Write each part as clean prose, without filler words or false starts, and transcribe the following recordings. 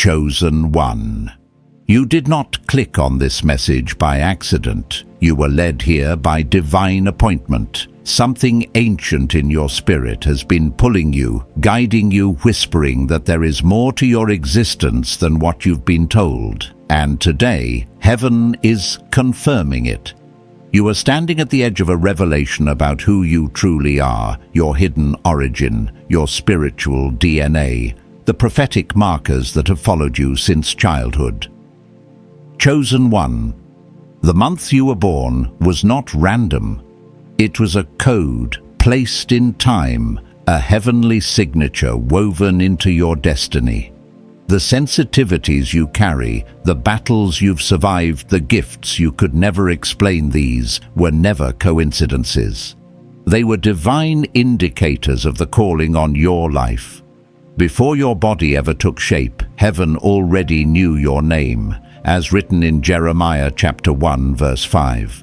Chosen One. You did not click on this message by accident. You were led here by divine appointment. Something ancient in your spirit has been pulling you, guiding you, whispering that there is more to your existence than what you've been told. And today, heaven is confirming it. You are standing at the edge of a revelation about who you truly are, your hidden origin, your spiritual DNA, the prophetic markers that have followed you since childhood. Chosen One. The month you were born was not random. It was a code placed in time, a heavenly signature woven into your destiny. The sensitivities you carry, the battles you've survived, the gifts you could never explain, these were never coincidences. They were divine indicators of the calling on your life. Before your body ever took shape, heaven already knew your name, as written in Jeremiah chapter 1, verse 5.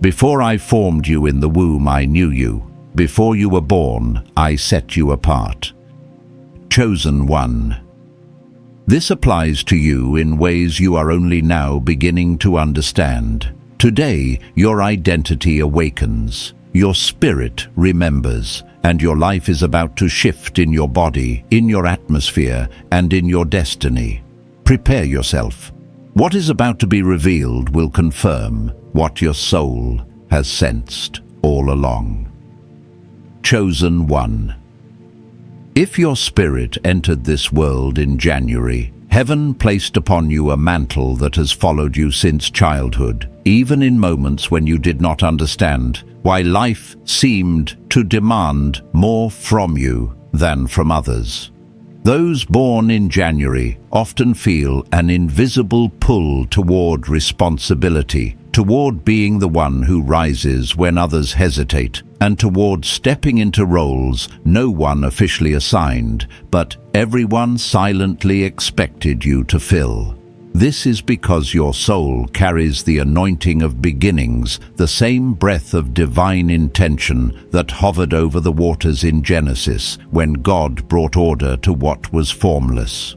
Before I formed you in the womb, I knew you. Before you were born, I set you apart. Chosen One. This applies to you in ways you are only now beginning to understand. Today, your identity awakens, your spirit remembers, and your life is about to shift in your body, in your atmosphere, and in your destiny. Prepare yourself. What is about to be revealed will confirm what your soul has sensed all along. Chosen One. If your spirit entered this world in January, heaven placed upon you a mantle that has followed you since childhood, even in moments when you did not understand why life seemed to demand more from you than from others. Those born in January often feel an invisible pull toward responsibility, toward being the one who rises when others hesitate, and toward stepping into roles no one officially assigned, but everyone silently expected you to fill. This is because your soul carries the anointing of beginnings, the same breath of divine intention that hovered over the waters in Genesis when God brought order to what was formless.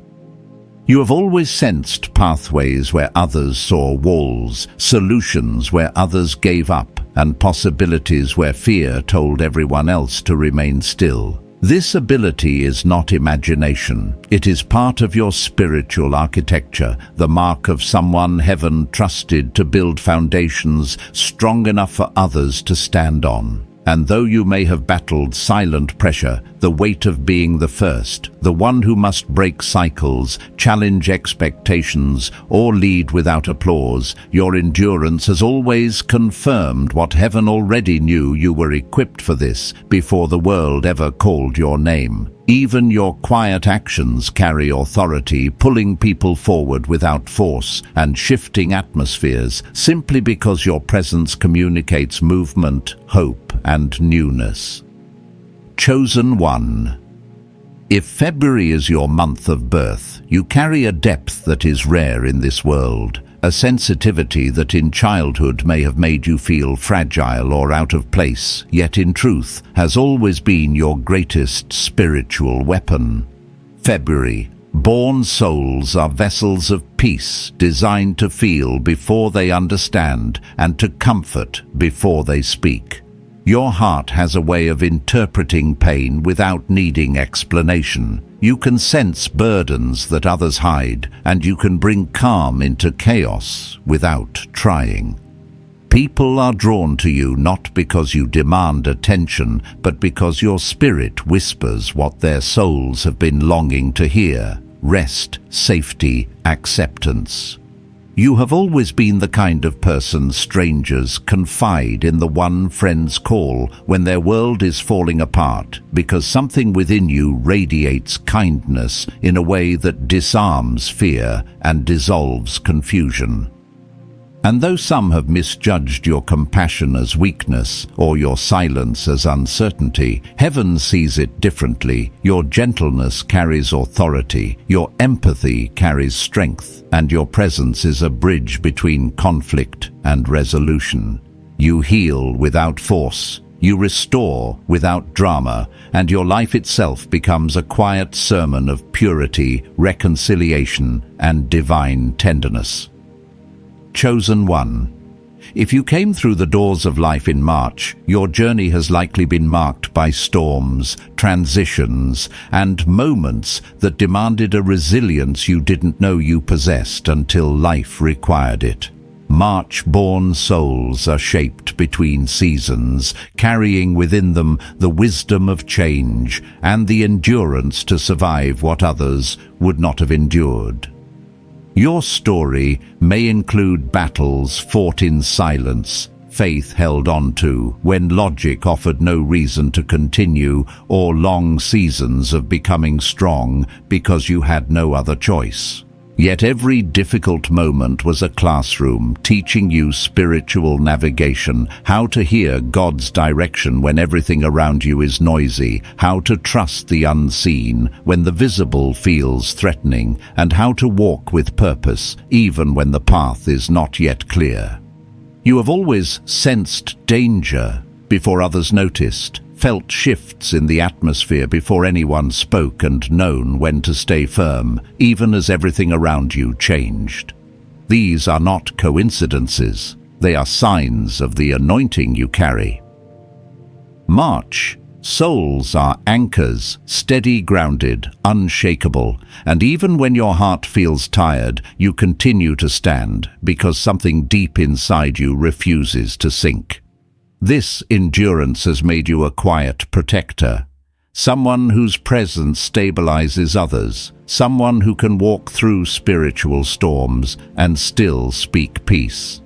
You have always sensed pathways where others saw walls, solutions where others gave up, and possibilities where fear told everyone else to remain still. This ability is not imagination. It is part of your spiritual architecture, the mark of someone heaven trusted to build foundations strong enough for others to stand on. And though you may have battled silent pressure, the weight of being the first, the one who must break cycles, challenge expectations, or lead without applause, your endurance has always confirmed what heaven already knew: you were equipped for this before the world ever called your name. Even your quiet actions carry authority, pulling people forward without force and shifting atmospheres simply because your presence communicates movement, hope, and newness. Chosen One. If February is your month of birth, you carry a depth that is rare in this world, a sensitivity that in childhood may have made you feel fragile or out of place, yet in truth has always been your greatest spiritual weapon. February. Born souls are vessels of peace, designed to feel before they understand and to comfort before they speak. Your heart has a way of interpreting pain without needing explanation. You can sense burdens that others hide, and you can bring calm into chaos without trying. People are drawn to you not because you demand attention, but because your spirit whispers what their souls have been longing to hear: rest, safety, acceptance. You have always been the kind of person strangers confide in, the one friends call when their world is falling apart, because something within you radiates kindness in a way that disarms fear and dissolves confusion. And though some have misjudged your compassion as weakness or your silence as uncertainty, heaven sees it differently. Your gentleness carries authority, your empathy carries strength, and your presence is a bridge between conflict and resolution. You heal without force. You restore without drama, and your life itself becomes a quiet sermon of purity, reconciliation, and divine tenderness. Chosen one. If you came through the doors of life in March, your journey has likely been marked by storms, transitions, and moments that demanded a resilience you didn't know you possessed until life required it. March-born souls are shaped between seasons, carrying within them the wisdom of change and the endurance to survive what others would not have endured. Your story may include battles fought in silence, faith held on to when logic offered no reason to continue, or long seasons of becoming strong because you had no other choice. Yet every difficult moment was a classroom teaching you spiritual navigation, how to hear God's direction when everything around you is noisy, how to trust the unseen when the visible feels threatening, and how to walk with purpose even when the path is not yet clear. You have always sensed danger before others noticed, felt shifts in the atmosphere before anyone spoke, and known when to stay firm, even as everything around you changed. These are not coincidences. They are signs of the anointing you carry. March. Souls are anchors, steady grounded, unshakable, and even when your heart feels tired, you continue to stand because something deep inside you refuses to sink. This endurance has made you a quiet protector, someone whose presence stabilizes others, someone who can walk through spiritual storms and still speak peace.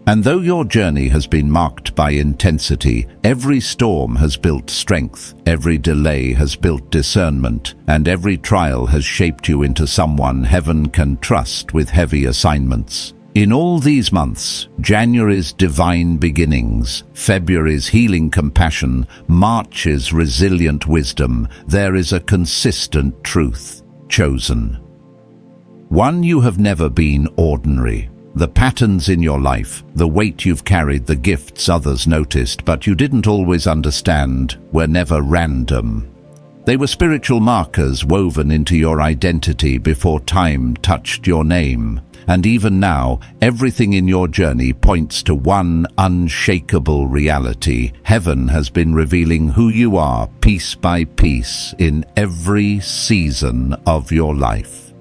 And though your journey has been marked by intensity, every storm has built strength, every delay has built discernment, and every trial has shaped you into someone heaven can trust with heavy assignments. In all these months, January's divine beginnings, February's healing compassion, March's resilient wisdom, there is a consistent truth. Chosen. One, you have never been ordinary. The patterns in your life, the weight you've carried, the gifts others noticed but you didn't always understand, were never random. They were spiritual markers woven into your identity before time touched your name. And even now, everything in your journey points to one unshakable reality. Heaven has been revealing who you are piece by piece in every season of your life.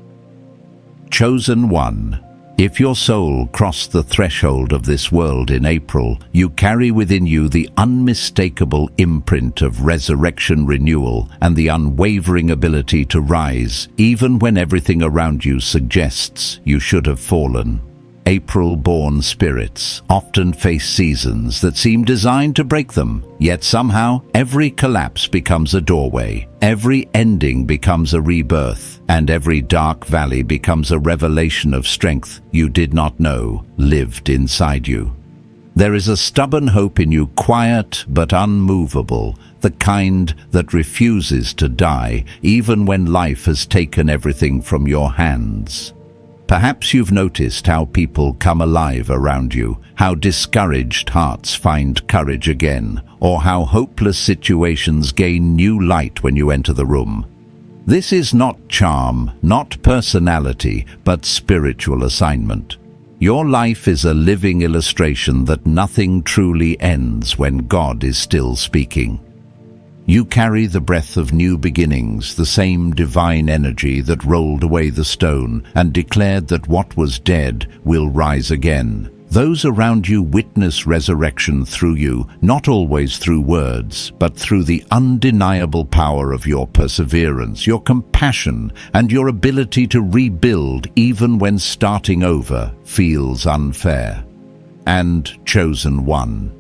Chosen one. If your soul crossed the threshold of this world in April, you carry within you the unmistakable imprint of resurrection renewal and the unwavering ability to rise, even when everything around you suggests you should have fallen. April-born spirits often face seasons that seem designed to break them, yet somehow every collapse becomes a doorway, every ending becomes a rebirth, and every dark valley becomes a revelation of strength you did not know lived inside you. There is a stubborn hope in you, quiet but unmovable, the kind that refuses to die even when life has taken everything from your hands. Perhaps you've noticed how people come alive around you, how discouraged hearts find courage again, or how hopeless situations gain new light when you enter the room. This is not charm, not personality, but spiritual assignment. Your life is a living illustration that nothing truly ends when God is still speaking. You carry the breath of new beginnings, the same divine energy that rolled away the stone and declared that what was dead will rise again. Those around you witness resurrection through you, not always through words, but through the undeniable power of your perseverance, your compassion, and your ability to rebuild even when starting over feels unfair. And chosen one.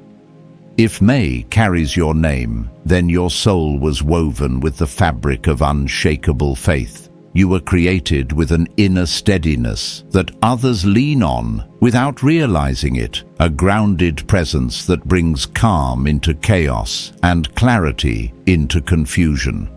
If May carries your name, then your soul was woven with the fabric of unshakable faith. You were created with an inner steadiness that others lean on without realizing it, a grounded presence that brings calm into chaos and clarity into confusion.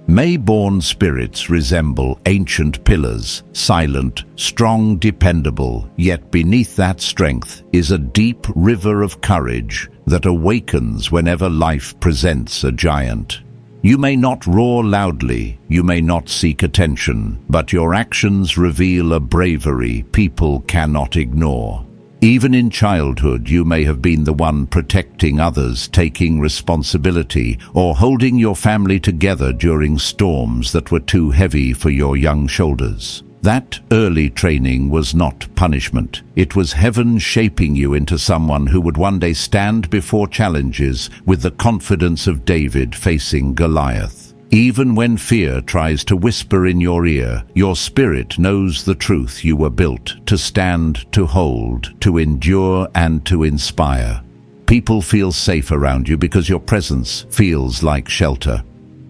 May-born spirits resemble ancient pillars, silent, strong, dependable, yet beneath that strength is a deep river of courage, that awakens whenever life presents a giant. You may not roar loudly, you may not seek attention, but your actions reveal a bravery people cannot ignore. Even in childhood, you may have been the one protecting others, taking responsibility, or holding your family together during storms that were too heavy for your young shoulders. That early training was not punishment. It was heaven shaping you into someone who would one day stand before challenges with the confidence of David facing Goliath. Even when fear tries to whisper in your ear, your spirit knows the truth. You were built to stand, to hold, to endure, and to inspire. People feel safe around you because your presence feels like shelter.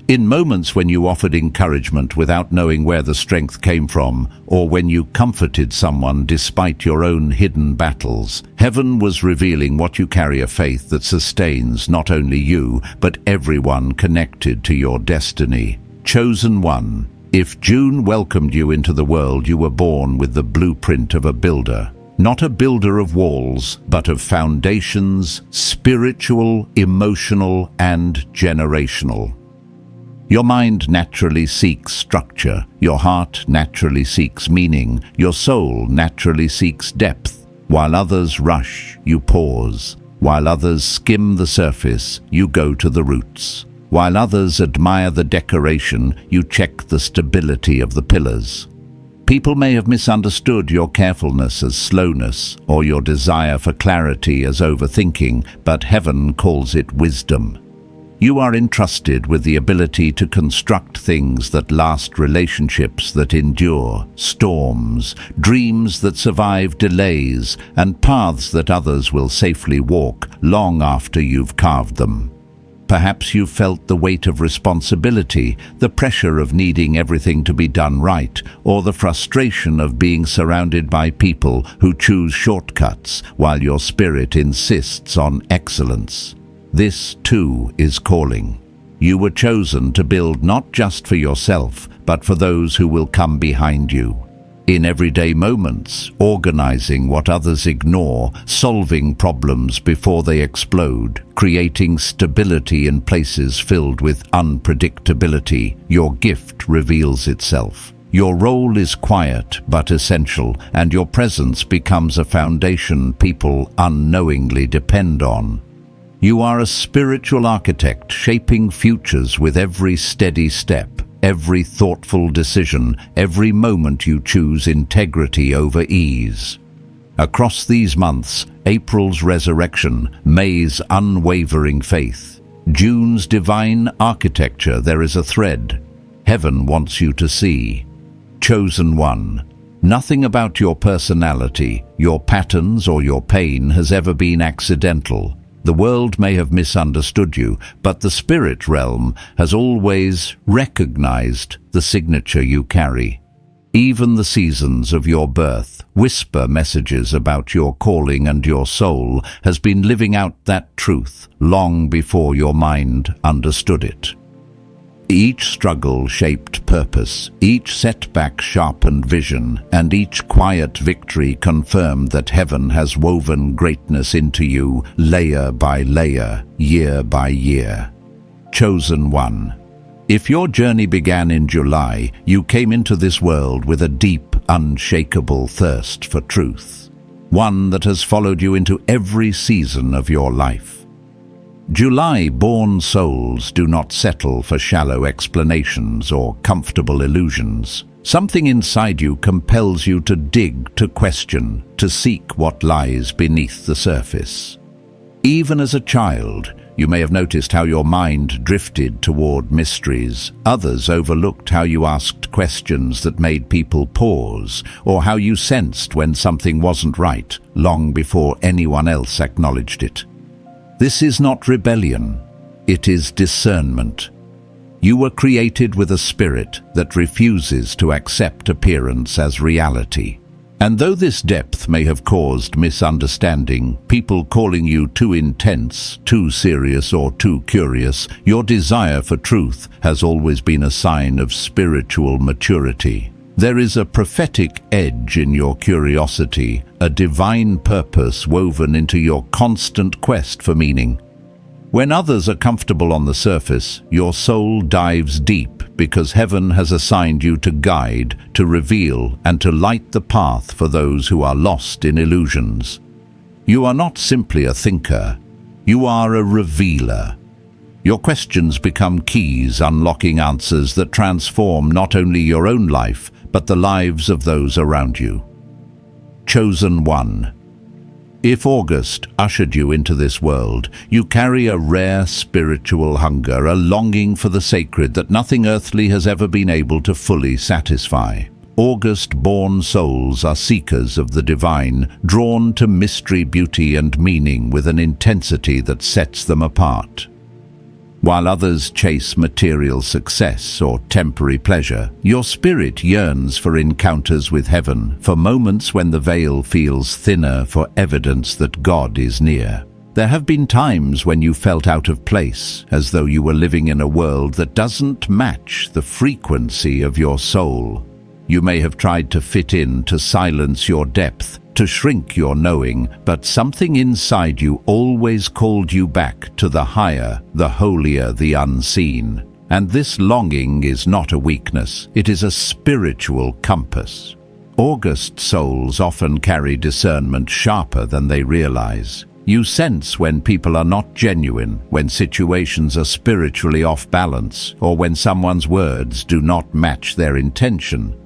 In moments when you offered encouragement without knowing where the strength came from, or when you comforted someone despite your own hidden battles, heaven was revealing what you carry: a faith that sustains not only you, but everyone connected to your destiny. Chosen one. If June welcomed you into the world, you were born with the blueprint of a builder. Not a builder of walls, but of foundations, spiritual, emotional, and generational. Your mind naturally seeks structure, your heart naturally seeks meaning, your soul naturally seeks depth. While others rush, you pause. While others skim the surface, you go to the roots. While others admire the decoration, you check the stability of the pillars. People may have misunderstood your carefulness as slowness, or your desire for clarity as overthinking, but heaven calls it wisdom. You are entrusted with the ability to construct things that last, relationships that endure, storms, dreams that survive delays, and paths that others will safely walk long after you've carved them. Perhaps you've felt the weight of responsibility, the pressure of needing everything to be done right, or the frustration of being surrounded by people who choose shortcuts while your spirit insists on excellence. This, too, is calling. You were chosen to build not just for yourself, but for those who will come behind you. In everyday moments, organizing what others ignore, solving problems before they explode, creating stability in places filled with unpredictability, your gift reveals itself. Your role is quiet but essential, and your presence becomes a foundation people unknowingly depend on. You are a spiritual architect shaping futures with every steady step, every thoughtful decision, every moment you choose integrity over ease. Across these months, April's resurrection, May's unwavering faith, June's divine architecture, there is a thread heaven wants you to see. Chosen one. Nothing about your personality, your patterns, or your pain has ever been accidental. The world may have misunderstood you, but the spirit realm has always recognized the signature you carry. Even the seasons of your birth whisper messages about your calling, and your soul has been living out that truth long before your mind understood it. Each struggle shaped purpose, each setback sharpened vision, and each quiet victory confirmed that heaven has woven greatness into you, layer by layer, year by year. Chosen one. If your journey began in July, you came into this world with a deep, unshakable thirst for truth, one that has followed you into every season of your life. July-born souls do not settle for shallow explanations or comfortable illusions. Something inside you compels you to dig, to question, to seek what lies beneath the surface. Even as a child, you may have noticed how your mind drifted toward mysteries. Others overlooked how you asked questions that made people pause, or how you sensed when something wasn't right, long before anyone else acknowledged it. This is not rebellion, it is discernment. You were created with a spirit that refuses to accept appearance as reality. And though this depth may have caused misunderstanding, people calling you too intense, too serious, or too curious, your desire for truth has always been a sign of spiritual maturity. There is a prophetic edge in your curiosity, a divine purpose woven into your constant quest for meaning. When others are comfortable on the surface, your soul dives deep because heaven has assigned you to guide, to reveal, and to light the path for those who are lost in illusions. You are not simply a thinker, you are a revealer. Your questions become keys unlocking answers that transform not only your own life, but the lives of those around you. Chosen One. If August ushered you into this world, you carry a rare spiritual hunger, a longing for the sacred that nothing earthly has ever been able to fully satisfy. August-born souls are seekers of the divine, drawn to mystery, beauty, and meaning with an intensity that sets them apart. While others chase material success or temporary pleasure, your spirit yearns for encounters with heaven, for moments when the veil feels thinner, for evidence that God is near. There have been times when you felt out of place, as though you were living in a world that doesn't match the frequency of your soul. You may have tried to fit in, to silence your depth, to shrink your knowing, but something inside you always called you back to the higher, the holier, the unseen. And this longing is not a weakness, it is a spiritual compass. August souls often carry discernment sharper than they realize. You sense when people are not genuine, when situations are spiritually off balance, or when someone's words do not match their intention.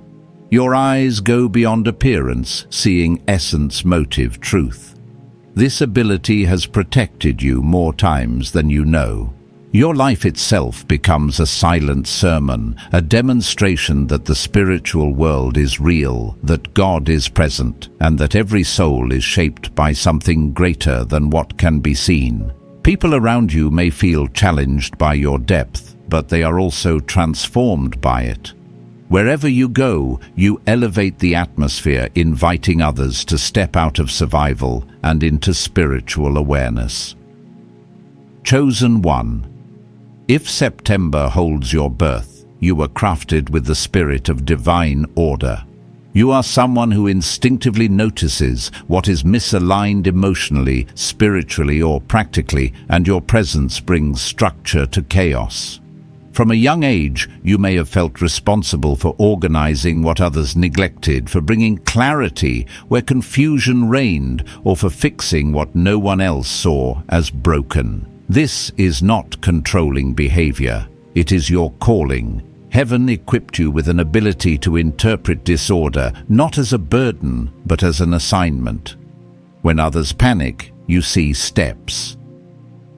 Your eyes go beyond appearance, seeing essence, motive, truth. This ability has protected you more times than you know. Your life itself becomes a silent sermon, a demonstration that the spiritual world is real, that God is present, and that every soul is shaped by something greater than what can be seen. People around you may feel challenged by your depth, but they are also transformed by it. Wherever you go, you elevate the atmosphere, inviting others to step out of survival and into spiritual awareness. Chosen One. If September holds your birth, you were crafted with the spirit of divine order. You are someone who instinctively notices what is misaligned emotionally, spiritually, or practically, and your presence brings structure to chaos. From a young age, you may have felt responsible for organizing what others neglected, for bringing clarity where confusion reigned, or for fixing what no one else saw as broken. This is not controlling behavior. It is your calling. Heaven equipped you with an ability to interpret disorder, not as a burden, but as an assignment. When others panic, you see steps.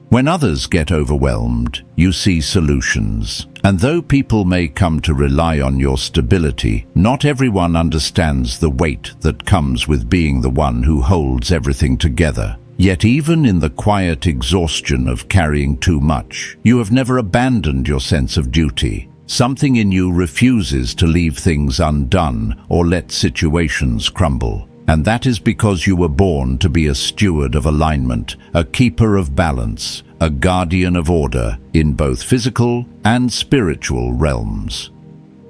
When others get overwhelmed, you see solutions. And though people may come to rely on your stability, not everyone understands the weight that comes with being the one who holds everything together. Yet even in the quiet exhaustion of carrying too much, you have never abandoned your sense of duty. Something in you refuses to leave things undone or let situations crumble. And that is because you were born to be a steward of alignment, a keeper of balance, a guardian of order in both physical and spiritual realms.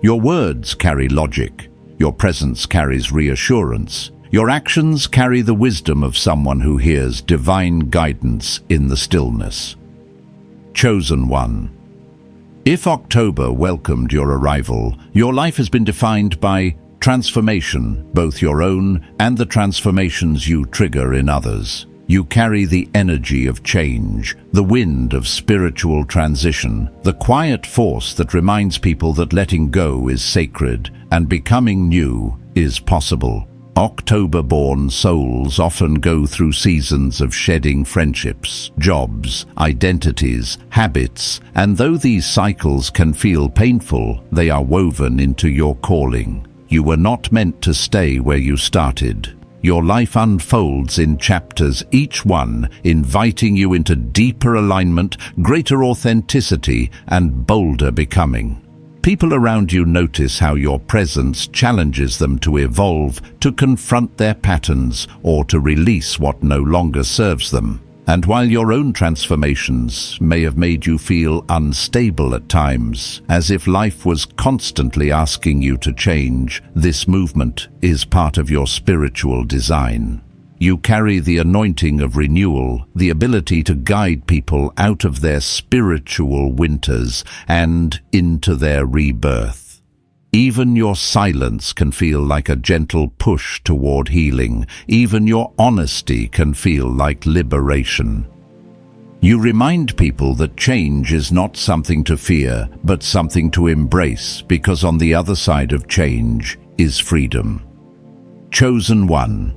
Your words carry logic, your presence carries reassurance, your actions carry the wisdom of someone who hears divine guidance in the stillness. Chosen One. If October welcomed your arrival, your life has been defined by transformation, both your own and the transformations you trigger in others. You carry the energy of change, the wind of spiritual transition, the quiet force that reminds people that letting go is sacred and becoming new is possible. October-born souls often go through seasons of shedding friendships, jobs, identities, habits, and though these cycles can feel painful, they are woven into your calling. You were not meant to stay where you started. Your life unfolds in chapters, each one inviting you into deeper alignment, greater authenticity, and bolder becoming. People around you notice how your presence challenges them to evolve, to confront their patterns, or to release what no longer serves them. And while your own transformations may have made you feel unstable at times, as if life was constantly asking you to change, this movement is part of your spiritual design. You carry the anointing of renewal, the ability to guide people out of their spiritual winters and into their rebirth. Even your silence can feel like a gentle push toward healing. Even your honesty can feel like liberation. You remind people that change is not something to fear, but something to embrace, because on the other side of change is freedom. Chosen one.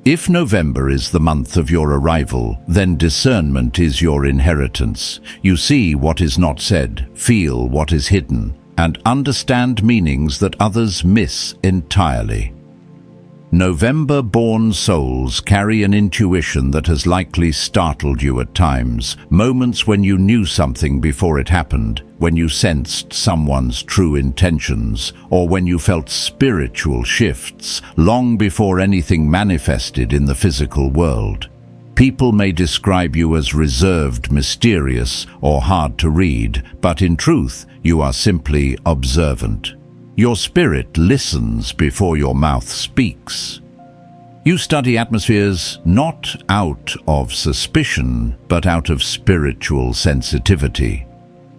If November is the month of your arrival, then discernment is your inheritance. You see what is not said, feel what is hidden, and understand meanings that others miss entirely. November-born souls carry an intuition that has likely startled you at times, moments when you knew something before it happened, when you sensed someone's true intentions, or when you felt spiritual shifts long before anything manifested in the physical world. People may describe you as reserved, mysterious, or hard to read, but in truth, you are simply observant. Your spirit listens before your mouth speaks. You study atmospheres not out of suspicion, but out of spiritual sensitivity.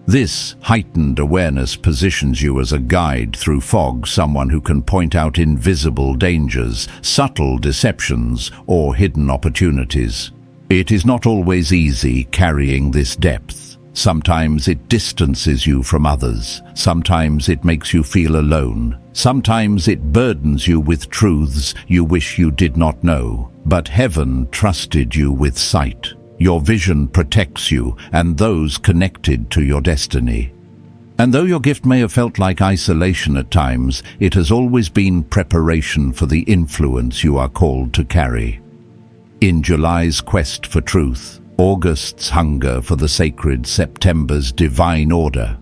This heightened awareness positions you as a guide through fog, someone who can point out invisible dangers, subtle deceptions, or hidden opportunities. It is not always easy carrying this depth. Sometimes it distances you from others. Sometimes it makes you feel alone. Sometimes it burdens you with truths you wish you did not know. But heaven trusted you with sight. Your vision protects you and those connected to your destiny. And though your gift may have felt like isolation at times, it has always been preparation for the influence you are called to carry. In July's quest for truth, August's hunger for the sacred, September's divine order,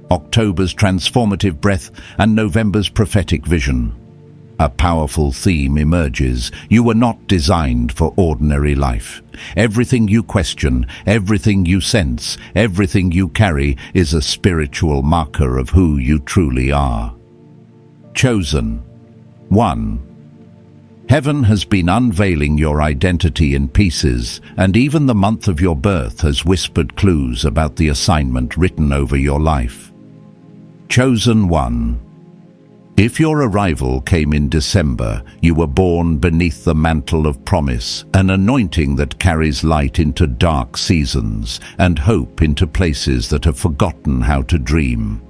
October's transformative breath, and November's prophetic vision, a powerful theme emerges. You were not designed for ordinary life. Everything you question, everything you sense, everything you carry is a spiritual marker of who you truly are. Chosen. 1. Heaven has been unveiling your identity in pieces, and even the month of your birth has whispered clues about the assignment written over your life. Chosen one. If your arrival came in December, you were born beneath the mantle of promise, an anointing that carries light into dark seasons and hope into places that have forgotten how to dream.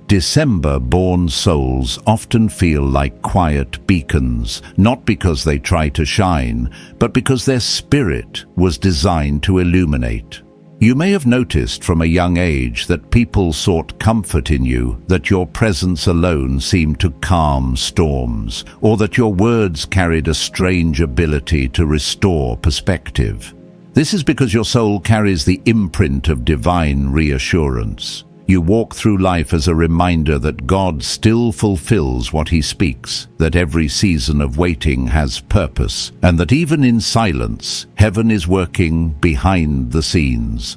December-born souls often feel like quiet beacons, not because they try to shine, but because their spirit was designed to illuminate. You may have noticed from a young age that people sought comfort in you, that your presence alone seemed to calm storms, or that your words carried a strange ability to restore perspective. This is because your soul carries the imprint of divine reassurance. You walk through life as a reminder that God still fulfills what He speaks, that every season of waiting has purpose, and that even in silence, heaven is working behind the scenes.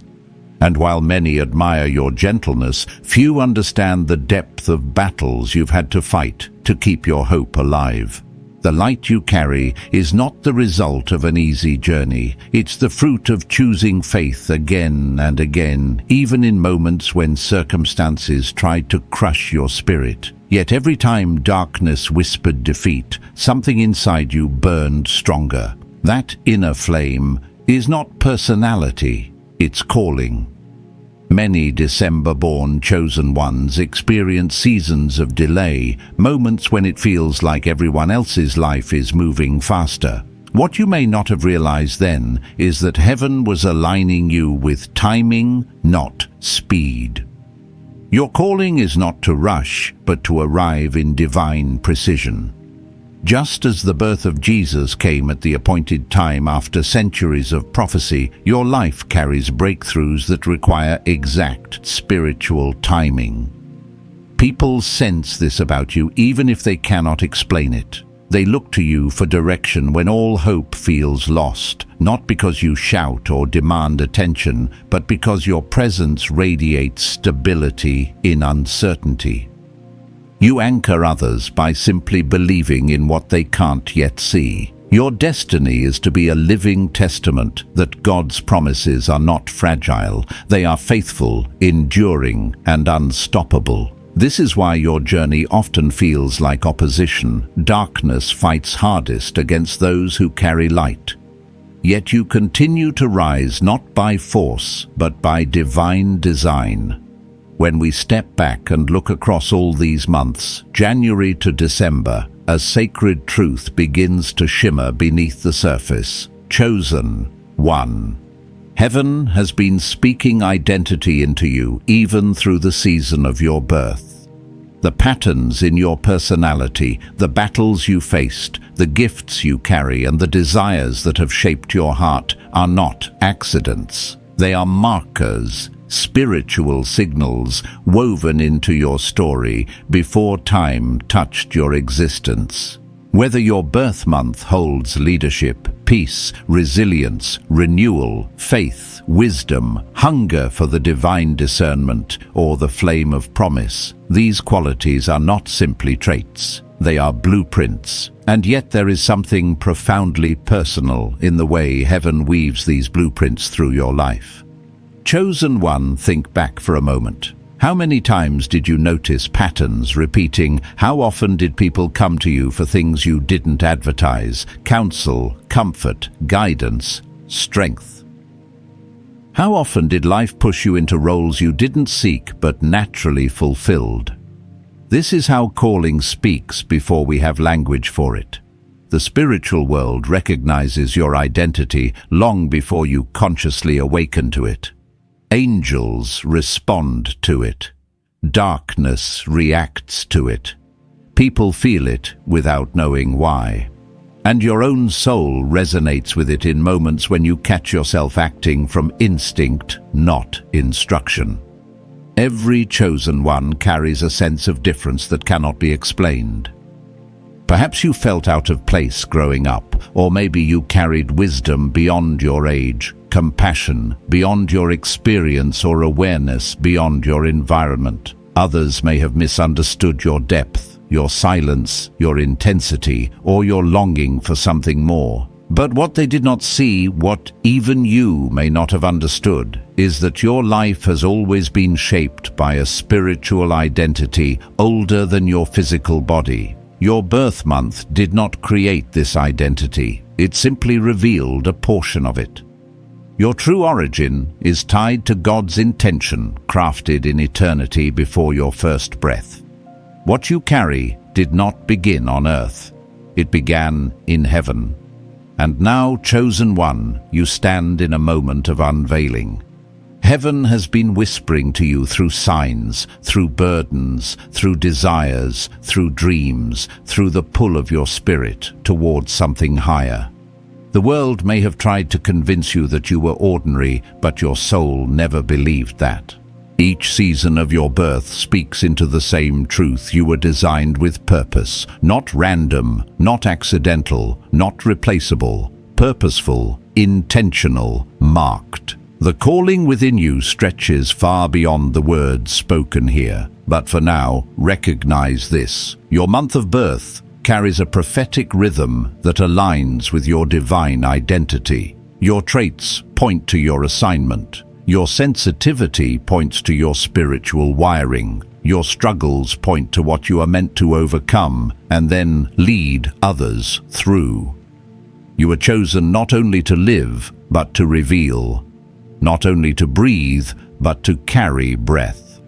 And while many admire your gentleness, few understand the depth of battles you've had to fight to keep your hope alive. The light you carry is not the result of an easy journey. It's the fruit of choosing faith again and again, even in moments when circumstances tried to crush your spirit. Yet every time darkness whispered defeat, something inside you burned stronger. That inner flame is not personality, it's calling. Many December-born chosen ones experience seasons of delay, moments when it feels like everyone else's life is moving faster. What you may not have realized then is that heaven was aligning you with timing, not speed. Your calling is not to rush, but to arrive in divine precision. Just as the birth of Jesus came at the appointed time after centuries of prophecy, your life carries breakthroughs that require exact spiritual timing. People sense this about you even if they cannot explain it. They look to you for direction when all hope feels lost, not because you shout or demand attention, but because your presence radiates stability in uncertainty. You anchor others by simply believing in what they can't yet see. Your destiny is to be a living testament that God's promises are not fragile, they are faithful, enduring, and unstoppable. This is why your journey often feels like opposition. Darkness fights hardest against those who carry light. Yet you continue to rise not by force, but by divine design. When we step back and look across all these months, January to December, a sacred truth begins to shimmer beneath the surface. Chosen one. Heaven has been speaking identity into you even through the season of your birth. The patterns in your personality, the battles you faced, the gifts you carry, and the desires that have shaped your heart are not accidents. They are markers, spiritual signals woven into your story before time touched your existence. Whether your birth month holds leadership, peace, resilience, renewal, faith, wisdom, hunger for the divine discernment, or the flame of promise, these qualities are not simply traits. They are blueprints. And yet there is something profoundly personal in the way heaven weaves these blueprints through your life. Chosen one, think back for a moment. How many times did you notice patterns repeating? How often did people come to you for things you didn't advertise? Counsel, comfort, guidance, strength. How often did life push you into roles you didn't seek but naturally fulfilled? This is how calling speaks before we have language for it. The spiritual world recognizes your identity long before you consciously awaken to it. Angels respond to it. Darkness reacts to it. People feel it without knowing why. And your own soul resonates with it in moments when you catch yourself acting from instinct, not instruction. Every chosen one carries a sense of difference that cannot be explained. Perhaps you felt out of place growing up, or maybe you carried wisdom beyond your age, compassion beyond your experience, or awareness beyond your environment. Others may have misunderstood your depth, your silence, your intensity, or your longing for something more. But what they did not see, what even you may not have understood, is that your life has always been shaped by a spiritual identity older than your physical body. Your birth month did not create this identity. It simply revealed a portion of it. Your true origin is tied to God's intention, crafted in eternity before your first breath. What you carry did not begin on earth. It began in heaven. And now, chosen one, you stand in a moment of unveiling. Heaven has been whispering to you through signs, through burdens, through desires, through dreams, through the pull of your spirit towards something higher. The world may have tried to convince you that you were ordinary, but your soul never believed that. Each season of your birth speaks into the same truth. You were designed with purpose, not random, not accidental, not replaceable, purposeful, intentional, marked. The calling within you stretches far beyond the words spoken here. But for now, recognize this. Your month of birth carries a prophetic rhythm that aligns with your divine identity. Your traits point to your assignment. Your sensitivity points to your spiritual wiring. Your struggles point to what you are meant to overcome and then lead others through. You are chosen not only to live, but to reveal. Not only to breathe, but to carry breath.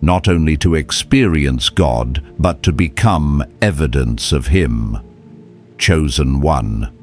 Not only to experience God, but to become evidence of Him. Chosen one.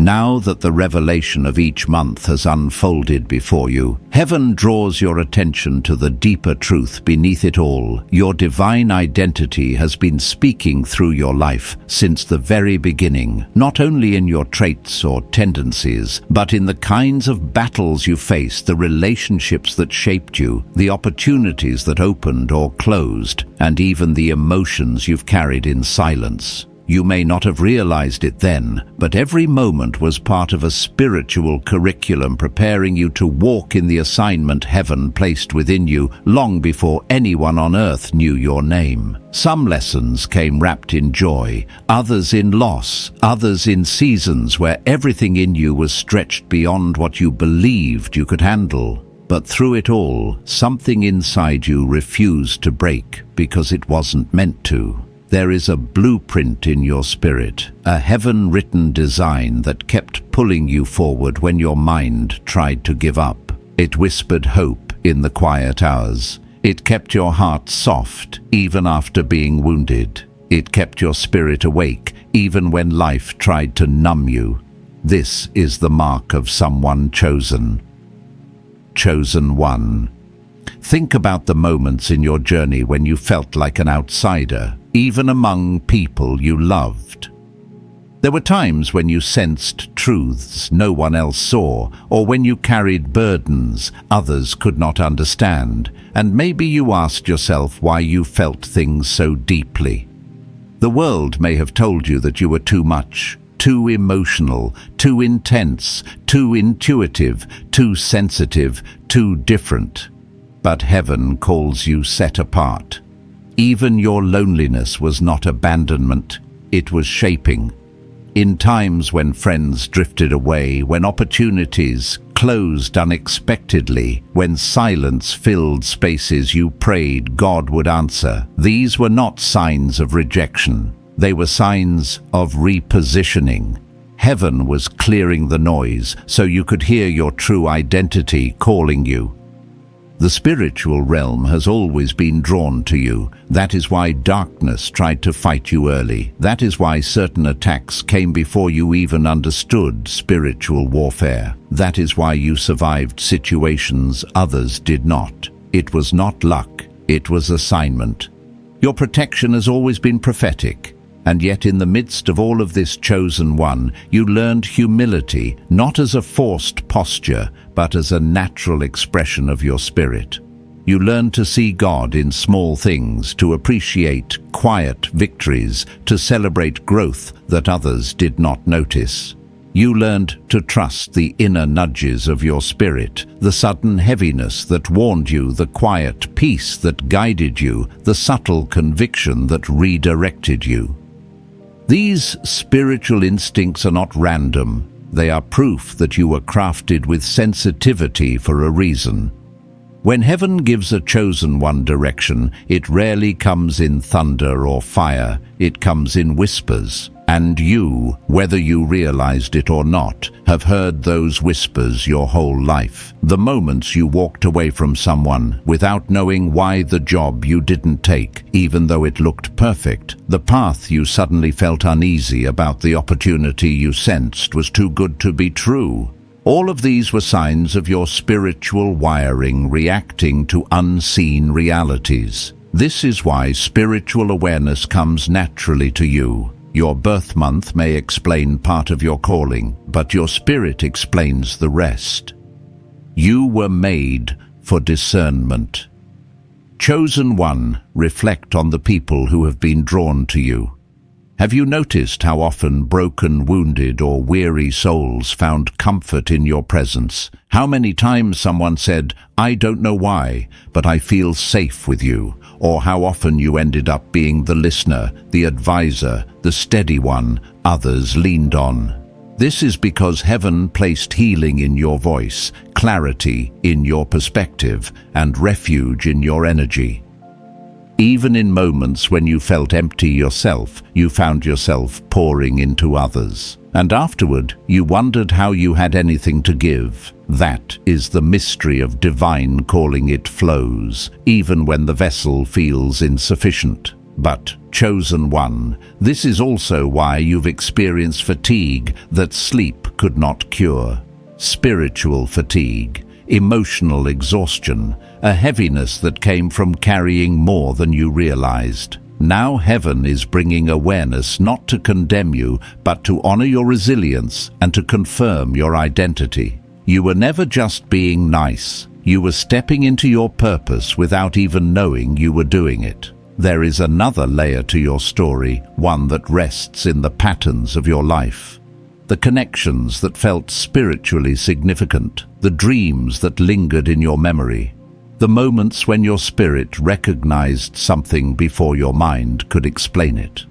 Now that the revelation of each month has unfolded before you, heaven draws your attention to the deeper truth beneath it all. Your divine identity has been speaking through your life since the very beginning, not only in your traits or tendencies, but in the kinds of battles you faced, the relationships that shaped you, the opportunities that opened or closed, and even the emotions you've carried in silence. You may not have realized it then, but every moment was part of a spiritual curriculum preparing you to walk in the assignment heaven placed within you long before anyone on earth knew your name. Some lessons came wrapped in joy, others in loss, others in seasons where everything in you was stretched beyond what you believed you could handle. But through it all, something inside you refused to break because it wasn't meant to. There is a blueprint in your spirit, a heaven-written design that kept pulling you forward when your mind tried to give up. It whispered hope in the quiet hours. It kept your heart soft, even after being wounded. It kept your spirit awake, even when life tried to numb you. This is the mark of someone chosen. Chosen one. Think about the moments in your journey when you felt like an outsider, even among people you loved. There were times when you sensed truths no one else saw, or when you carried burdens others could not understand, and maybe you asked yourself why you felt things so deeply. The world may have told you that you were too much, too emotional, too intense, too intuitive, too sensitive, too different. But heaven calls you set apart. Even your loneliness was not abandonment, it was shaping. In times when friends drifted away, when opportunities closed unexpectedly, when silence filled spaces you prayed God would answer, these were not signs of rejection. They were signs of repositioning. Heaven was clearing the noise so you could hear your true identity calling you. The spiritual realm has always been drawn to you. That is why darkness tried to fight you early. That is why certain attacks came before you even understood spiritual warfare. That is why you survived situations others did not. It was not luck, it was assignment. Your protection has always been prophetic. And yet in the midst of all of this chosen one, you learned humility, not as a forced posture, but as a natural expression of your spirit. You learned to see God in small things, to appreciate quiet victories, to celebrate growth that others did not notice. You learned to trust the inner nudges of your spirit, the sudden heaviness that warned you, the quiet peace that guided you, the subtle conviction that redirected you. These spiritual instincts are not random. They are proof that you were crafted with sensitivity for a reason. When heaven gives a chosen one direction, it rarely comes in thunder or fire, it comes in whispers. And you, whether you realized it or not, have heard those whispers your whole life. The moments you walked away from someone without knowing why, the job you didn't take, even though it looked perfect. The path you suddenly felt uneasy about, the opportunity you sensed was too good to be true. All of these were signs of your spiritual wiring reacting to unseen realities. This is why spiritual awareness comes naturally to you. Your birth month may explain part of your calling, but your spirit explains the rest. You were made for discernment. Chosen one, reflect on the people who have been drawn to you. Have you noticed how often broken, wounded, or weary souls found comfort in your presence? How many times someone said, "I don't know why, but I feel safe with you," or how often you ended up being the listener, the advisor, the steady one others leaned on. This is because heaven placed healing in your voice, clarity in your perspective, and refuge in your energy. Even in moments when you felt empty yourself, you found yourself pouring into others. And afterward, you wondered how you had anything to give. That is the mystery of divine calling. It flows, even when the vessel feels insufficient. But, chosen one, this is also why you've experienced fatigue that sleep could not cure. Spiritual fatigue, emotional exhaustion, a heaviness that came from carrying more than you realized. Now heaven is bringing awareness, not to condemn you, but to honor your resilience and to confirm your identity. You were never just being nice. You were stepping into your purpose without even knowing you were doing it. there is another layer to your story, one that rests in the patterns of your life. The connections that felt spiritually significant, the dreams that lingered in your memory, the moments when your spirit recognized something before your mind could explain it.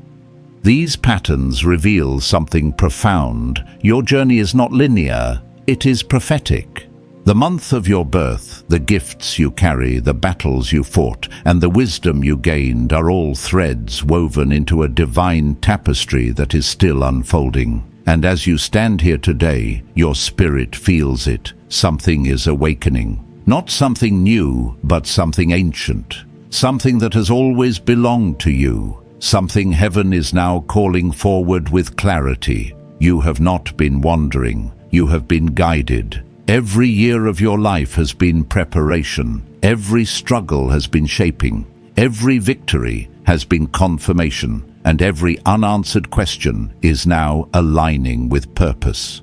These patterns reveal something profound. Your journey is not linear, it is prophetic. The month of your birth, the gifts you carry, the battles you fought, and the wisdom you gained are all threads woven into a divine tapestry that is still unfolding. And as you stand here today, your spirit feels it. Something is awakening. Not something new, but something ancient. Something that has always belonged to you. Something heaven is now calling forward with clarity. You have not been wandering. You have been guided. Every year of your life has been preparation. Every struggle has been shaping. Every victory has been confirmation. And every unanswered question is now aligning with purpose.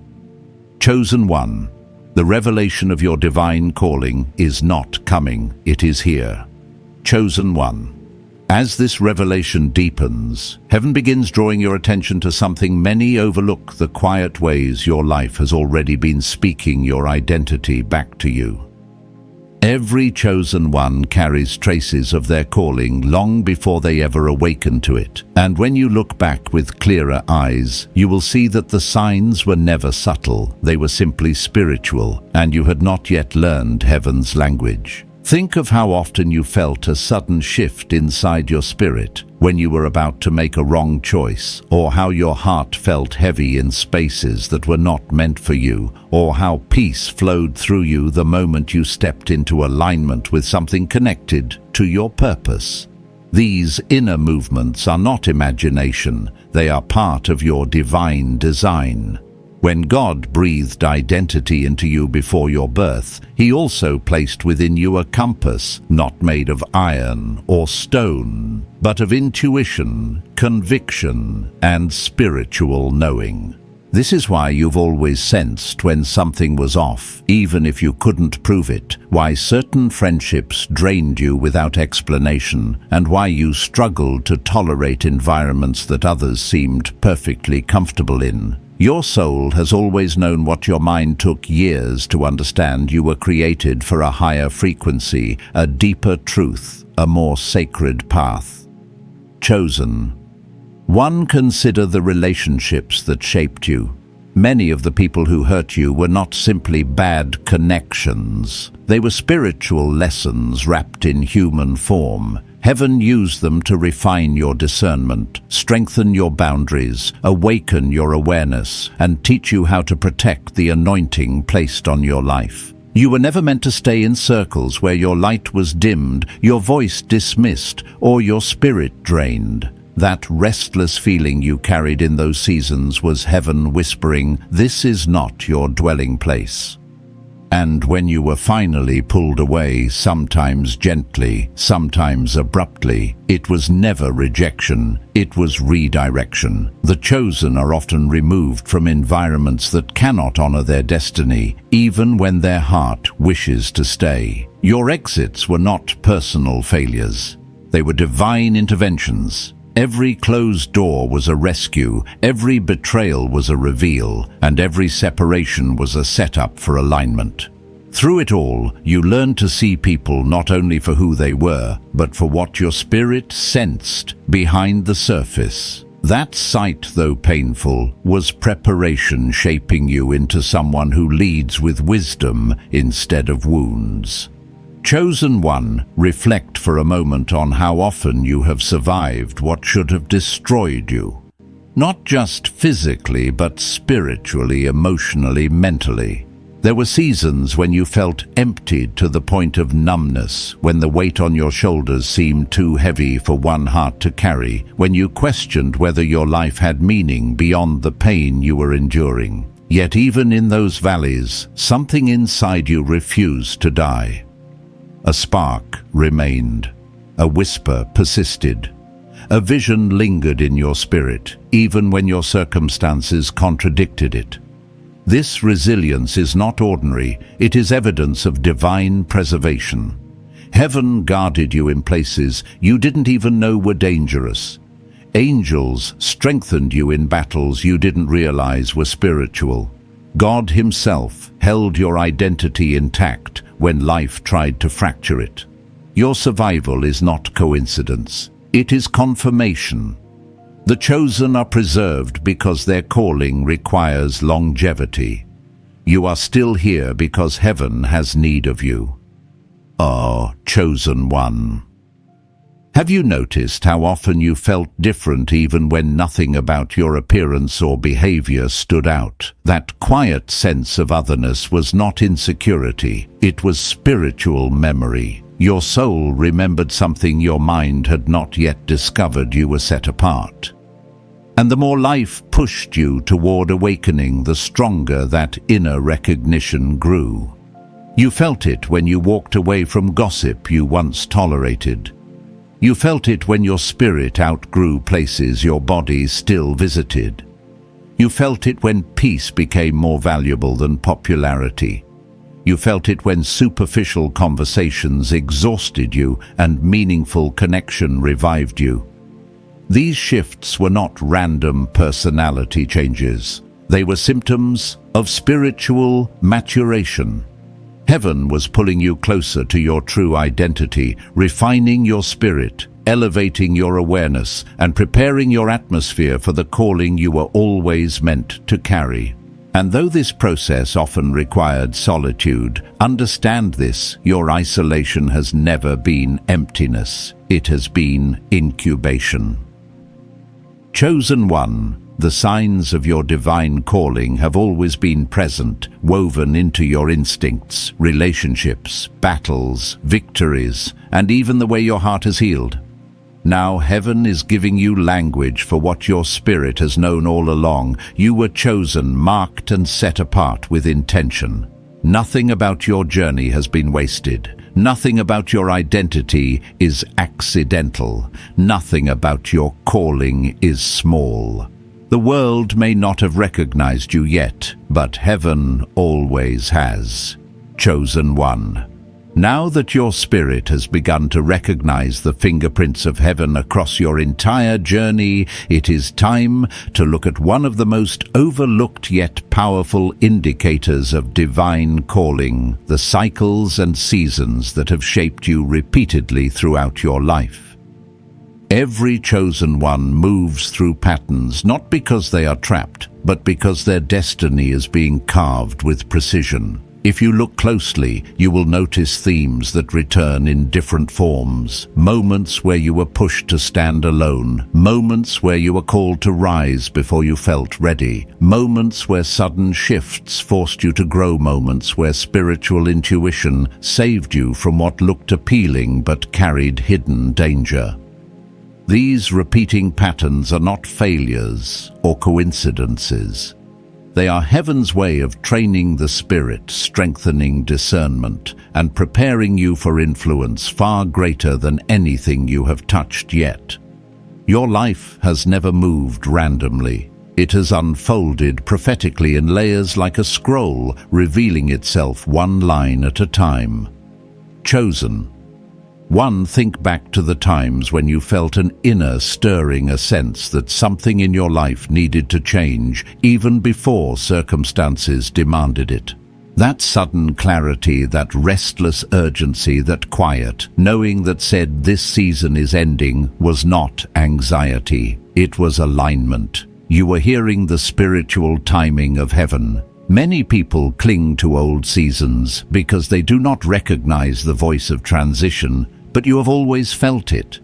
Chosen one, the revelation of your divine calling is not coming, it is here. Chosen one. As this revelation deepens, heaven begins drawing your attention to something many overlook: the quiet ways your life has already been speaking your identity back to you. Every chosen one carries traces of their calling long before they ever awaken to it. And when you look back with clearer eyes, you will see that the signs were never subtle, they were simply spiritual, and you had not yet learned heaven's language. Think of how often you felt a sudden shift inside your spirit when you were about to make a wrong choice, or how your heart felt heavy in spaces that were not meant for you, or how peace flowed through you the moment you stepped into alignment with something connected to your purpose. These inner movements are not imagination, they are part of your divine design. When God breathed identity into you before your birth, He also placed within you a compass, not made of iron or stone, but of intuition, conviction, and spiritual knowing. This is why you've always sensed when something was off, even if you couldn't prove it, why certain friendships drained you without explanation, and why you struggled to tolerate environments that others seemed perfectly comfortable in. Your soul has always known what your mind took years to understand. You were created for a higher frequency, a deeper truth, a more sacred path. Chosen. One, consider the relationships that shaped you. Many of the people who hurt you were not simply bad connections. They were spiritual lessons wrapped in human form. Heaven used them to refine your discernment, strengthen your boundaries, awaken your awareness, and teach you how to protect the anointing placed on your life. You were never meant to stay in circles where your light was dimmed, your voice dismissed, or your spirit drained. That restless feeling you carried in those seasons was heaven whispering, "This is not your dwelling place." And when you were finally pulled away, sometimes gently, sometimes abruptly, it was never rejection, it was redirection. The chosen are often removed from environments that cannot honor their destiny, even when their heart wishes to stay. Your exits were not personal failures. They were divine interventions. Every closed door was a rescue, every betrayal was a reveal, and every separation was a setup for alignment. Through it all, you learned to see people not only for who they were, but for what your spirit sensed behind the surface. That sight, though painful, was preparation shaping you into someone who leads with wisdom instead of wounds. Chosen one, reflect for a moment on how often you have survived what should have destroyed you. Not just physically, but spiritually, emotionally, mentally. There were seasons when you felt emptied to the point of numbness, when the weight on your shoulders seemed too heavy for one heart to carry, when you questioned whether your life had meaning beyond the pain you were enduring. Yet even in those valleys, something inside you refused to die. A spark remained. A whisper persisted. A vision lingered in your spirit, even when your circumstances contradicted it. This resilience is not ordinary, it is evidence of divine preservation. Heaven guarded you in places you didn't even know were dangerous. Angels strengthened you in battles you didn't realize were spiritual. God Himself held your identity intact when life tried to fracture it. Your survival is not coincidence. It is confirmation. The chosen are preserved because their calling requires longevity. You are still here because heaven has need of you. Oh, chosen one. Have you noticed how often you felt different even when nothing about your appearance or behavior stood out? That quiet sense of otherness was not insecurity, it was spiritual memory. Your soul remembered something your mind had not yet discovered. You were set apart. And the more life pushed you toward awakening, the stronger that inner recognition grew. You felt it when you walked away from gossip you once tolerated. You felt it when your spirit outgrew places your body still visited. You felt it when peace became more valuable than popularity. You felt it when superficial conversations exhausted you and meaningful connection revived you. These shifts were not random personality changes. They were symptoms of spiritual maturation. Heaven was pulling you closer to your true identity, refining your spirit, elevating your awareness, and preparing your atmosphere for the calling you were always meant to carry. And though this process often required solitude, understand this: your isolation has never been emptiness. It has been incubation. Chosen one, the signs of your divine calling have always been present, woven into your instincts, relationships, battles, victories, and even the way your heart is healed. Now heaven is giving you language for what your spirit has known all along. You were chosen, marked, and set apart with intention. Nothing about your journey has been wasted. Nothing about your identity is accidental. Nothing about your calling is small. The world may not have recognized you yet, but heaven always has. Chosen one. Now that your spirit has begun to recognize the fingerprints of heaven across your entire journey, it is time to look at one of the most overlooked yet powerful indicators of divine calling: the cycles and seasons that have shaped you repeatedly throughout your life. Every chosen one moves through patterns, not because they are trapped, but because their destiny is being carved with precision. If you look closely, you will notice themes that return in different forms. Moments where you were pushed to stand alone. Moments where you were called to rise before you felt ready. Moments where sudden shifts forced you to grow. Moments where spiritual intuition saved you from what looked appealing but carried hidden danger. These repeating patterns are not failures or coincidences. They are heaven's way of training the spirit, strengthening discernment, and preparing you for influence far greater than anything you have touched yet. Your life has never moved randomly. It has unfolded prophetically in layers like a scroll, revealing itself one line at a time. Chosen. One, think back to the times when you felt an inner stirring, a sense that something in your life needed to change, even before circumstances demanded it. That sudden clarity, that restless urgency, that quiet, knowing that said this season is ending, was not anxiety. It was alignment. You were hearing the spiritual timing of heaven. Many people cling to old seasons because they do not recognize the voice of transition, but you have always felt it.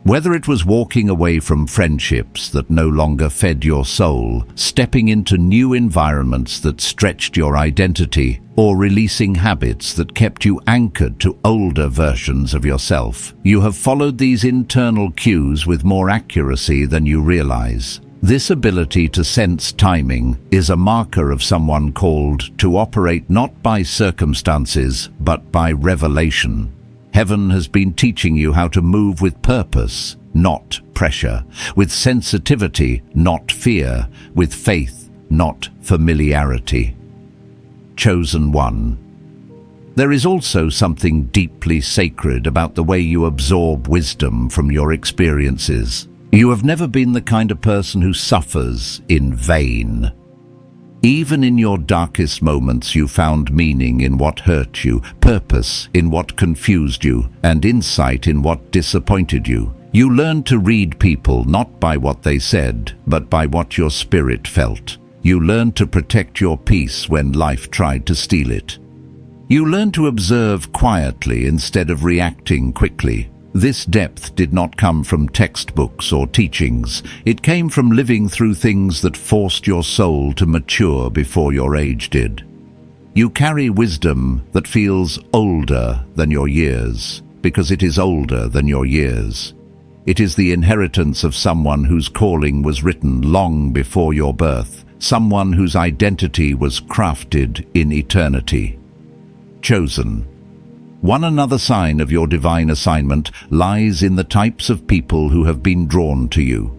Whether it was walking away from friendships that no longer fed your soul, stepping into new environments that stretched your identity, or releasing habits that kept you anchored to older versions of yourself, you have followed these internal cues with more accuracy than you realize. This ability to sense timing is a marker of someone called to operate not by circumstances, but by revelation. Heaven has been teaching you how to move with purpose, not pressure, with sensitivity, not fear, with faith, not familiarity. Chosen one. There is also something deeply sacred about the way you absorb wisdom from your experiences. You have never been the kind of person who suffers in vain. Even in your darkest moments, you found meaning in what hurt you, purpose in what confused you, and insight in what disappointed you. You learned to read people not by what they said, but by what your spirit felt. You learned to protect your peace when life tried to steal it. You learned to observe quietly instead of reacting quickly. This depth did not come from textbooks or teachings. It came from living through things that forced your soul to mature before your age did. You carry wisdom that feels older than your years, because it is older than your years. It is the inheritance of someone whose calling was written long before your birth, someone whose identity was crafted in eternity. Chosen. One another sign of your divine assignment lies in the types of people who have been drawn to you.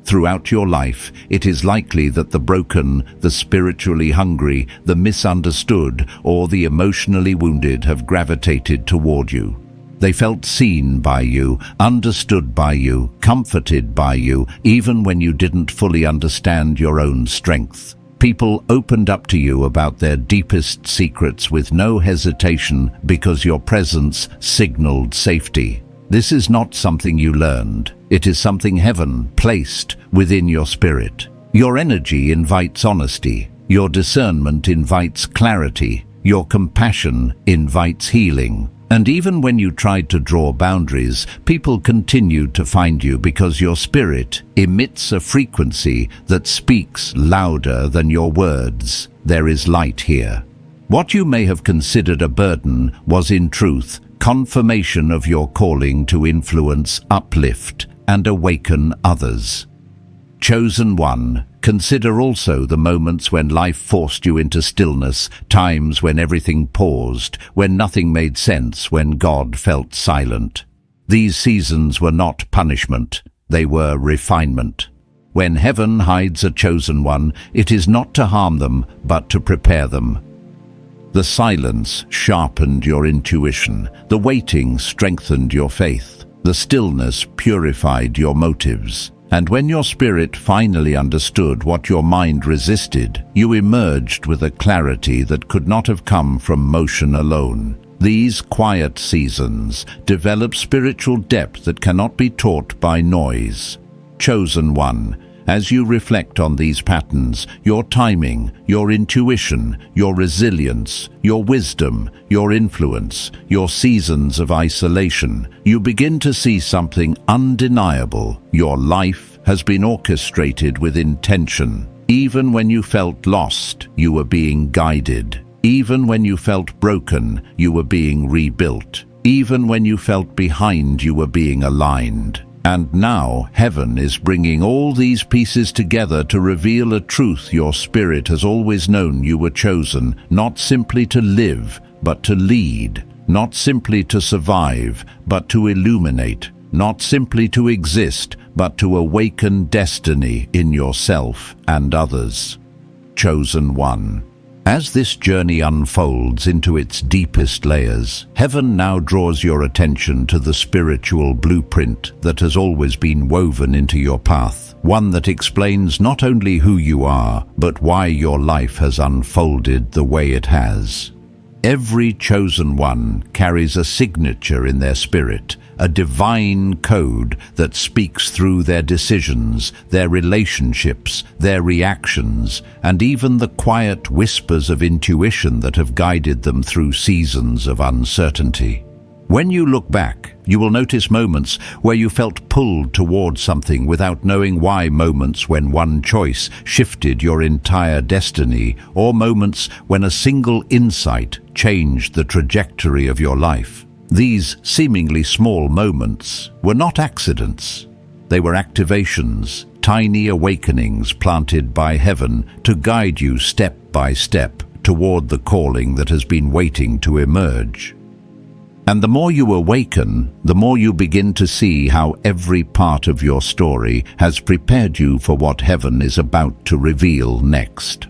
Throughout your life, it is likely that the broken, the spiritually hungry, the misunderstood, or the emotionally wounded have gravitated toward you. They felt seen by you, understood by you, comforted by you, even when you didn't fully understand your own strength. People opened up to you about their deepest secrets with no hesitation because your presence signaled safety. This is not something you learned. It is something heaven placed within your spirit. Your energy invites honesty. Your discernment invites clarity. Your compassion invites healing. And even when you tried to draw boundaries, people continued to find you because your spirit emits a frequency that speaks louder than your words. There is light here. What you may have considered a burden was in truth confirmation of your calling to influence, uplift, and awaken others. Chosen one, consider also the moments when life forced you into stillness, times when everything paused, when nothing made sense, when God felt silent. These seasons were not punishment, they were refinement. When heaven hides a chosen one, it is not to harm them, but to prepare them. The silence sharpened your intuition, the waiting strengthened your faith, the stillness purified your motives. And when your spirit finally understood what your mind resisted, you emerged with a clarity that could not have come from motion alone. These quiet seasons develop spiritual depth that cannot be taught by noise. Chosen one, as you reflect on these patterns, your timing, your intuition, your resilience, your wisdom, your influence, your seasons of isolation, you begin to see something undeniable. Your life has been orchestrated with intention. Even when you felt lost, you were being guided. Even when you felt broken, you were being rebuilt. Even when you felt behind, you were being aligned. And now heaven is bringing all these pieces together to reveal a truth your spirit has always known. You were chosen, not simply to live, but to lead, not simply to survive, but to illuminate, not simply to exist, but to awaken destiny in yourself and others. Chosen one. As this journey unfolds into its deepest layers, heaven now draws your attention to the spiritual blueprint that has always been woven into your path, one that explains not only who you are, but why your life has unfolded the way it has. Every chosen one carries a signature in their spirit, a divine code that speaks through their decisions, their relationships, their reactions, and even the quiet whispers of intuition that have guided them through seasons of uncertainty. When you look back, you will notice moments where you felt pulled towards something without knowing why, moments when one choice shifted your entire destiny, or moments when a single insight changed the trajectory of your life. These seemingly small moments were not accidents. They were activations, tiny awakenings planted by heaven to guide you step by step toward the calling that has been waiting to emerge. And the more you awaken, the more you begin to see how every part of your story has prepared you for what heaven is about to reveal next.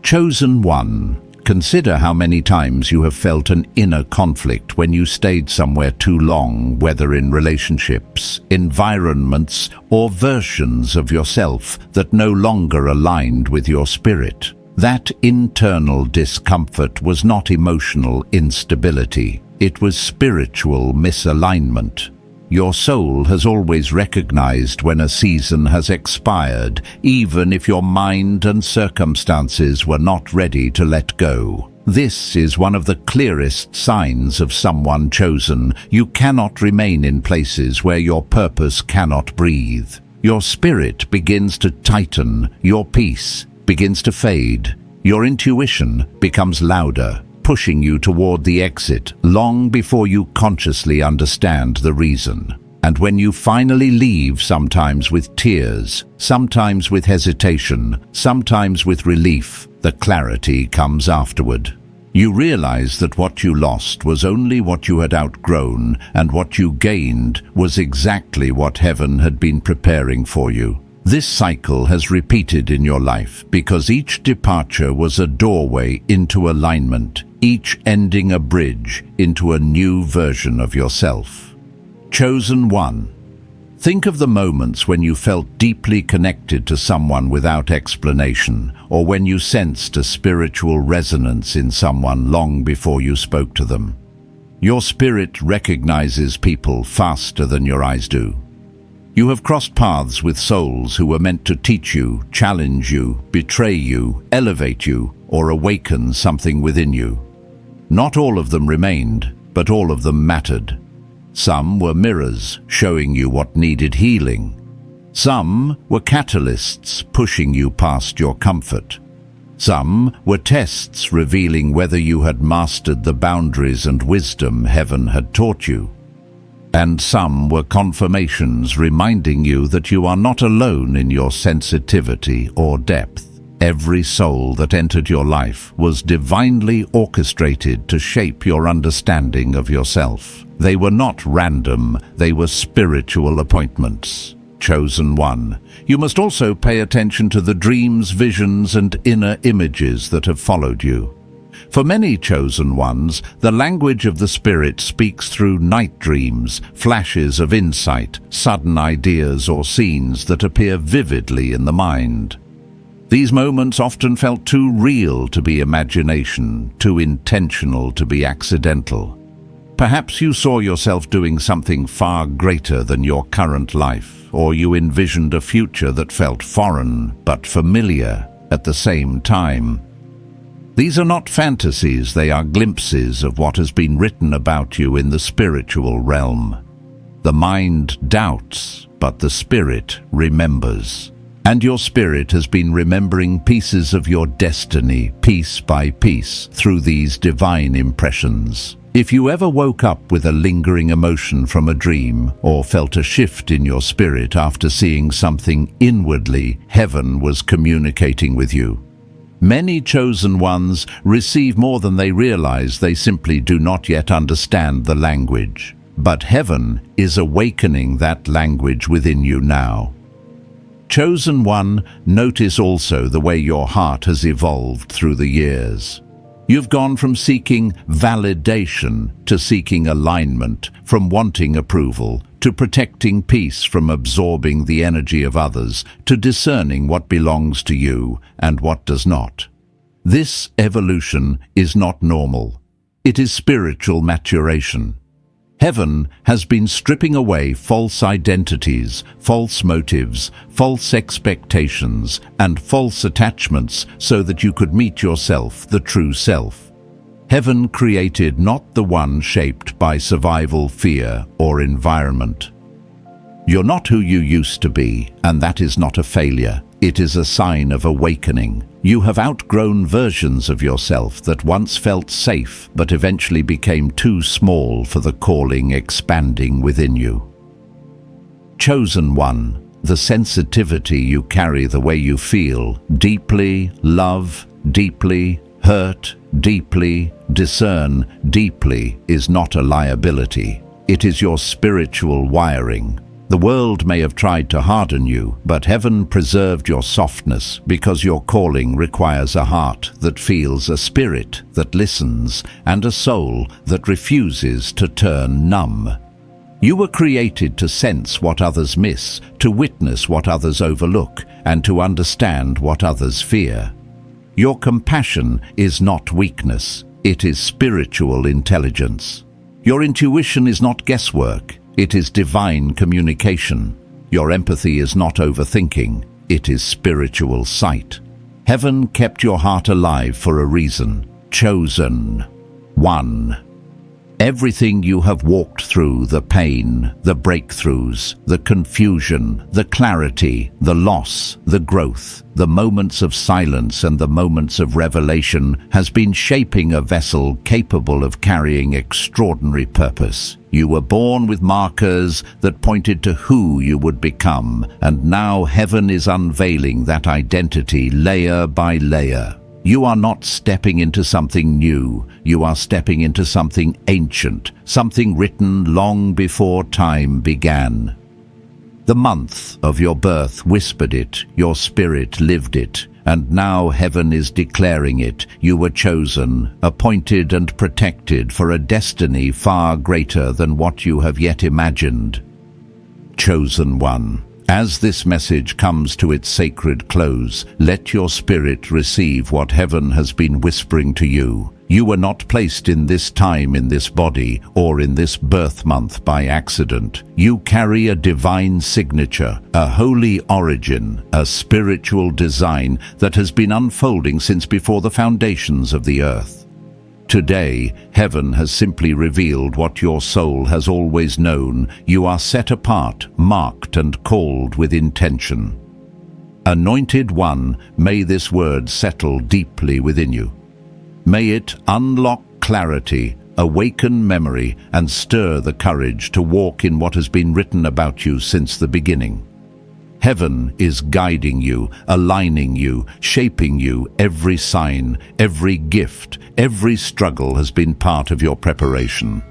Chosen one, Consider how many times you have felt an inner conflict when you stayed somewhere too long, whether in relationships, environments, or versions of yourself that no longer aligned with your spirit. That internal discomfort was not emotional instability, it was spiritual misalignment. Your soul has always recognized when a season has expired, even if your mind and circumstances were not ready to let go. This is one of the clearest signs of someone chosen. You cannot remain in places where your purpose cannot breathe. Your spirit begins to tighten, your peace begins to fade, your intuition becomes louder, pushing you toward the exit long before you consciously understand the reason. And when you finally leave, sometimes with tears, sometimes with hesitation, sometimes with relief, the clarity comes afterward. You realize that what you lost was only what you had outgrown, and what you gained was exactly what heaven had been preparing for you. This cycle has repeated in your life because each departure was a doorway into alignment, each ending a bridge into a new version of yourself. Chosen one. Think of the moments when you felt deeply connected to someone without explanation, or when you sensed a spiritual resonance in someone long before you spoke to them. Your spirit recognizes people faster than your eyes do. You have crossed paths with souls who were meant to teach you, challenge you, betray you, elevate you, or awaken something within you. Not all of them remained, but all of them mattered. Some were mirrors, showing you what needed healing. Some were catalysts, pushing you past your comfort. Some were tests, revealing whether you had mastered the boundaries and wisdom heaven had taught you. And some were confirmations, reminding you that you are not alone in your sensitivity or depth. Every soul that entered your life was divinely orchestrated to shape your understanding of yourself. They were not random, they were spiritual appointments. Chosen one. You must also pay attention to the dreams, visions, and inner images that have followed you. For many chosen ones, the language of the spirit speaks through night dreams, flashes of insight, sudden ideas or scenes that appear vividly in the mind. These moments often felt too real to be imagination, too intentional to be accidental. Perhaps you saw yourself doing something far greater than your current life, or you envisioned a future that felt foreign but familiar at the same time. These are not fantasies, they are glimpses of what has been written about you in the spiritual realm. The mind doubts, but the spirit remembers. And your spirit has been remembering pieces of your destiny, piece by piece, through these divine impressions. If you ever woke up with a lingering emotion from a dream, or felt a shift in your spirit after seeing something inwardly, heaven was communicating with you. Many chosen ones receive more than they realize. They simply do not yet understand the language. But heaven is awakening that language within you now. Chosen one, notice also the way your heart has evolved through the years. You've gone from seeking validation to seeking alignment, from wanting approval to protecting peace, from absorbing the energy of others to discerning what belongs to you and what does not. This evolution is not normal. It is spiritual maturation. Heaven has been stripping away false identities, false motives, false expectations, and false attachments so that you could meet yourself, the true self. Heaven created not the one shaped by survival, fear, or environment. You're not who you used to be, and that is not a failure. It is a sign of awakening. You have outgrown versions of yourself that once felt safe but eventually became too small for the calling expanding within you. Chosen one, the sensitivity you carry, the way you feel, deeply, love deeply, hurt deeply, discern deeply, is not a liability. It is your spiritual wiring. The world may have tried to harden you, but heaven preserved your softness because your calling requires a heart that feels, a spirit that listens, and a soul that refuses to turn numb. You were created to sense what others miss, to witness what others overlook, and to understand what others fear. Your compassion is not weakness, it is spiritual intelligence. Your intuition is not guesswork, it is divine communication. Your empathy is not overthinking, it is spiritual sight. Heaven kept your heart alive for a reason. Chosen. 1. Everything you have walked through, the pain, the breakthroughs, the confusion, the clarity, the loss, the growth, the moments of silence and the moments of revelation, has been shaping a vessel capable of carrying extraordinary purpose. You were born with markers that pointed to who you would become, and now heaven is unveiling that identity layer by layer. You are not stepping into something new, you are stepping into something ancient, something written long before time began. The month of your birth whispered it, your spirit lived it, and now heaven is declaring it. You were chosen, appointed and protected for a destiny far greater than what you have yet imagined. Chosen one. As this message comes to its sacred close, let your spirit receive what heaven has been whispering to you. You were not placed in this time, in this body, or in this birth month by accident. You carry a divine signature, a holy origin, a spiritual design that has been unfolding since before the foundations of the earth. Today, heaven has simply revealed what your soul has always known. You are set apart, marked and called with intention. Anointed One, may this word settle deeply within you. May it unlock clarity, awaken memory, and stir the courage to walk in what has been written about you since the beginning. Heaven is guiding you, aligning you, shaping you. Every sign, every gift, every struggle has been part of your preparation.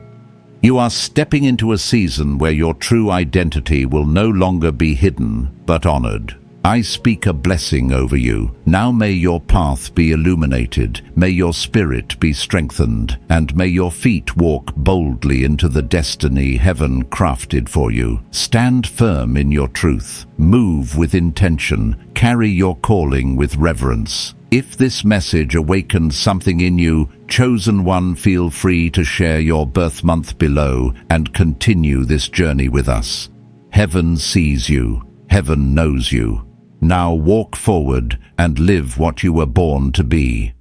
You are stepping into a season where your true identity will no longer be hidden, but honored. I speak a blessing over you. Now may your path be illuminated, may your spirit be strengthened, and may your feet walk boldly into the destiny heaven crafted for you. Stand firm in your truth, move with intention, carry your calling with reverence. If this message awakens something in you, chosen one, feel free to share your birth month below and continue this journey with us. Heaven sees you, heaven knows you. Now walk forward and live what you were born to be.